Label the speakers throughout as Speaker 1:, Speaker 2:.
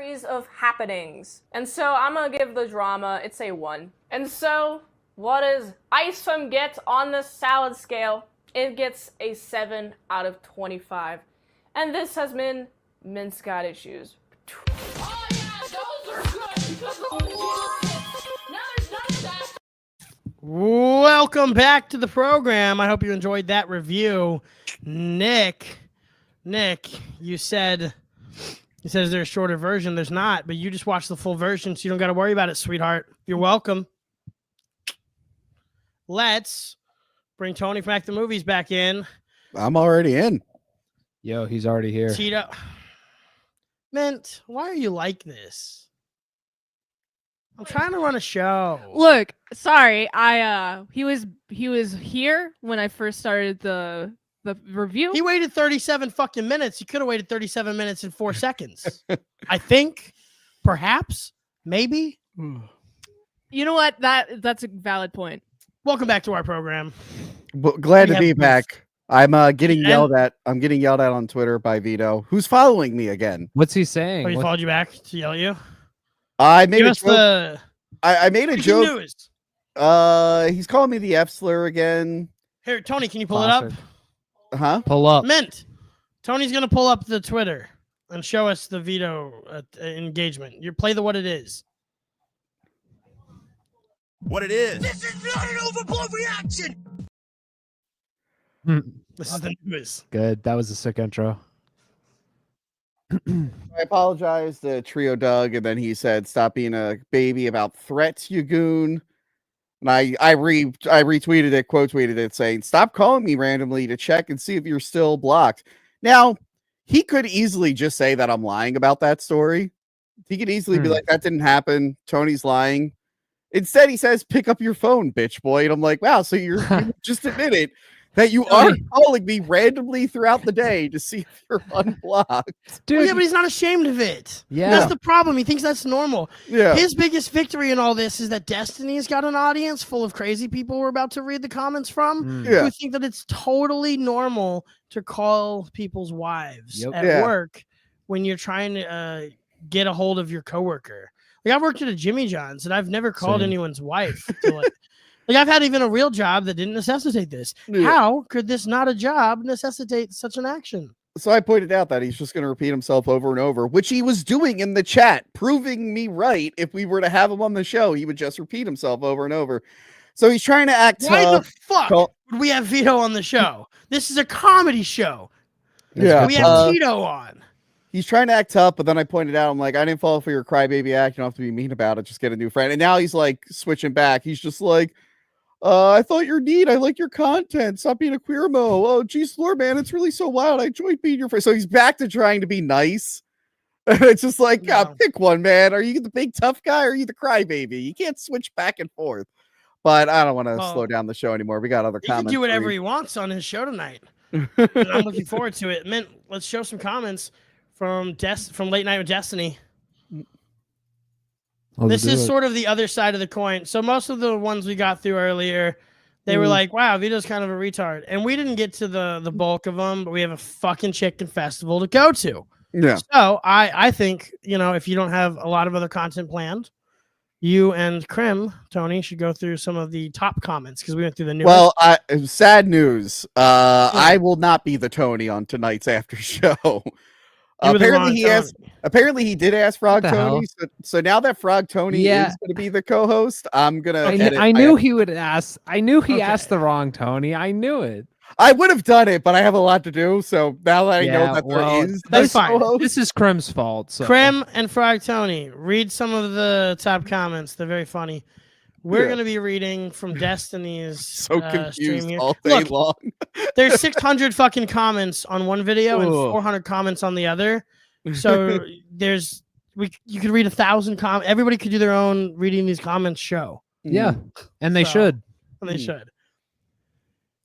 Speaker 1: series of happenings. And so I'm gonna give the drama, it's a 1. And so, what does Isom get on the salad scale? It gets a 7 out of 25. And this has been Min's Got Issues.
Speaker 2: Oh yeah, those are good because now there's none of that.
Speaker 3: Welcome back to the program. I hope you enjoyed that review. Nick, you said there's a shorter version. There's not, but you just watched the full version, so you don't got to worry about it, sweetheart. You're welcome. Let's bring Tony from Act the Movies back in.
Speaker 4: I'm already in.
Speaker 5: Yo, he's already here.
Speaker 3: Tito. Mint, why are you like this? I'm trying to run a show.
Speaker 6: Look, sorry, he was here when I first started the review.
Speaker 3: He waited 37 fucking minutes. He could have waited 37 minutes and 4 seconds. I think, perhaps, maybe.
Speaker 6: You know what? That's a valid point.
Speaker 3: Welcome back to our program.
Speaker 4: Well, glad to be back. I'm getting yelled at. I'm getting yelled at on Twitter by Vito, who's following me again.
Speaker 5: What's he saying?
Speaker 3: Oh, he followed you back to yell at you?
Speaker 4: I made
Speaker 3: Give
Speaker 4: a
Speaker 3: us
Speaker 4: joke. I made a joke.
Speaker 3: News.
Speaker 4: He's calling me the F slur again.
Speaker 3: Here, Tony, can you pull it up?
Speaker 4: Huh?
Speaker 5: Pull up.
Speaker 3: Mint. Tony's gonna pull up the Twitter and show us the Vito engagement. You play what it is.
Speaker 7: What it is.
Speaker 8: This is not an overblown reaction.
Speaker 3: This is the news.
Speaker 5: Good. That was a sick intro.
Speaker 4: I apologize to Trio Doug, and then he said, "Stop being a baby about threats, you goon." And I retweeted it, quote tweeted it, saying, "Stop calling me randomly to check and see if you're still blocked." Now, he could easily just say that I'm lying about that story. He could easily be like, "That didn't happen. Tony's lying." Instead, he says, "Pick up your phone, bitch boy." And I'm like, wow, so you just admitted that you are calling me randomly throughout the day to see if you're unblocked.
Speaker 3: Dude, well, yeah, but he's not ashamed of it.
Speaker 5: Yeah.
Speaker 3: That's the problem. He thinks that's normal.
Speaker 4: Yeah.
Speaker 3: His biggest victory in all this is that Destiny's got an audience full of crazy people we're about to read the comments from who think that it's totally normal to call people's wives at work when you're trying to get a hold of your coworker. Like, I worked at a Jimmy John's, and I've never called anyone's wife to like I've had even a real job that didn't necessitate this. Yeah. How could this not a job necessitate such an action?
Speaker 4: So I pointed out that he's just going to repeat himself over and over, which he was doing in the chat, proving me right. If we were to have him on the show, he would just repeat himself over and over. So he's trying to act
Speaker 3: Why the fuck would we have Vito on the show? This is a comedy show.
Speaker 4: Yeah.
Speaker 3: We have Tito on.
Speaker 4: He's trying to act tough, but then I pointed out, I'm like, I didn't fall for your crybaby act. You don't have to be mean about it. Just get a new friend. And now he's like switching back. He's just like, I thought you're neat. I like your content. Stop being a queer mo. Oh, geez, Lord, man, it's really so wild. I enjoyed being your friend. So he's back to trying to be nice. It's just like, pick one, man. Are you the big tough guy or are you the crybaby? You can't switch back and forth. But I don't want to slow down the show anymore. We got other comments.
Speaker 3: He can do whatever he wants on his show tonight. And I'm looking forward to it. Mint, let's show some comments from Late Night with Destiny. This is sort of the other side of the coin. So most of the ones we got through earlier, they were like, wow, Vito's kind of a retard. And we didn't get to the bulk of them, but we have a fucking chicken festival to go to.
Speaker 4: Yeah.
Speaker 3: So I think, if you don't have a lot of other content planned, you and Krim, Tony, should go through some of the top comments because we went through the new.
Speaker 4: Well, sad news. I will not be the Tony on tonight's after show. Apparently he did ask Frog Tony. So now that Frog Tony is going to be the co-host, I'm gonna.
Speaker 5: I knew he would ask. I knew he asked the wrong Tony. I knew it.
Speaker 4: I would have done it, but I have a lot to do. So now that I know that there is,
Speaker 3: that's fine.
Speaker 5: This is Krim's fault. So.
Speaker 3: Krim and Frog Tony, read some of the top comments. They're very funny. We're going to be reading from Destiny's
Speaker 4: so confused
Speaker 3: stream
Speaker 4: all day long.
Speaker 3: There's 600 fucking comments on one video and 400 comments on the other. So you could read 1,000 comments. Everybody could do their own reading these comments show.
Speaker 5: Yeah, and they should.
Speaker 3: And they should.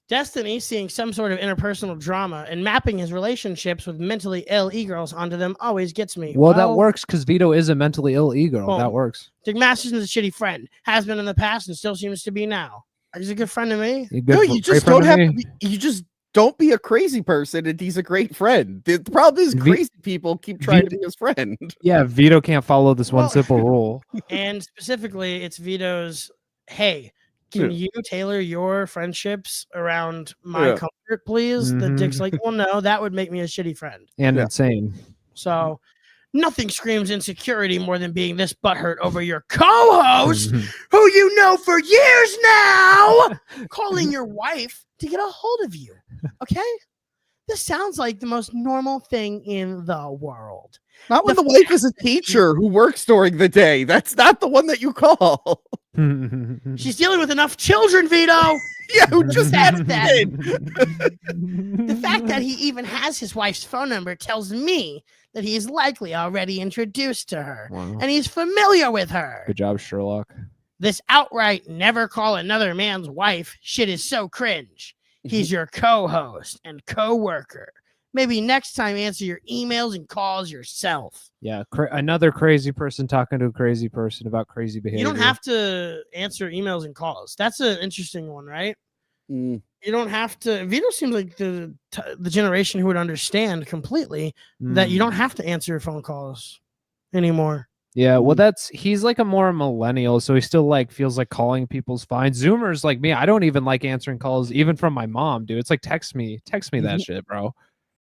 Speaker 3: Destiny seeing some sort of interpersonal drama and mapping his relationships with mentally ill e-girls onto them always gets me.
Speaker 5: Well, that works because Vito is a mentally ill e-girl.
Speaker 3: Well,
Speaker 5: that works.
Speaker 3: Dick Masterson's a shitty friend. Has been in the past and still seems to be now. He's a good friend to me.
Speaker 4: No, you just don't don't be a crazy person, and he's a great friend. The problem is crazy people keep trying to be his friend.
Speaker 5: Yeah, Vito can't follow this one simple rule.
Speaker 3: And specifically, it's Vito's, hey, can you tailor your friendships around my comfort, please? The Dick's like, well, no, that would make me a shitty friend.
Speaker 5: And insane.
Speaker 3: So nothing screams insecurity more than being this butthurt over your co-host, who you know for years now, calling your wife to get a hold of you. Okay? This sounds like the most normal thing in the world.
Speaker 4: Not when the wife is a teacher who works during the day. That's not the one that you call.
Speaker 3: She's dealing with enough children, Vito.
Speaker 4: Yeah, who just had
Speaker 3: that. The fact that he even has his wife's phone number tells me that he is likely already introduced to her, and he's familiar with her.
Speaker 5: Good job, Sherlock.
Speaker 3: This outright never call another man's wife shit is so cringe. He's your co-host and co-worker. Maybe next time answer your emails and calls yourself.
Speaker 5: Yeah, another crazy person talking to a crazy person about crazy behavior.
Speaker 3: You don't have to answer emails and calls. That's an interesting one, right? You don't have to. Vito seems like the generation who would understand completely that you don't have to answer phone calls anymore.
Speaker 5: Yeah, well, he's like a more millennial, so he still like feels like calling people's fine. Zoomers like me, I don't even like answering calls, even from my mom, dude. It's like text me that shit, bro.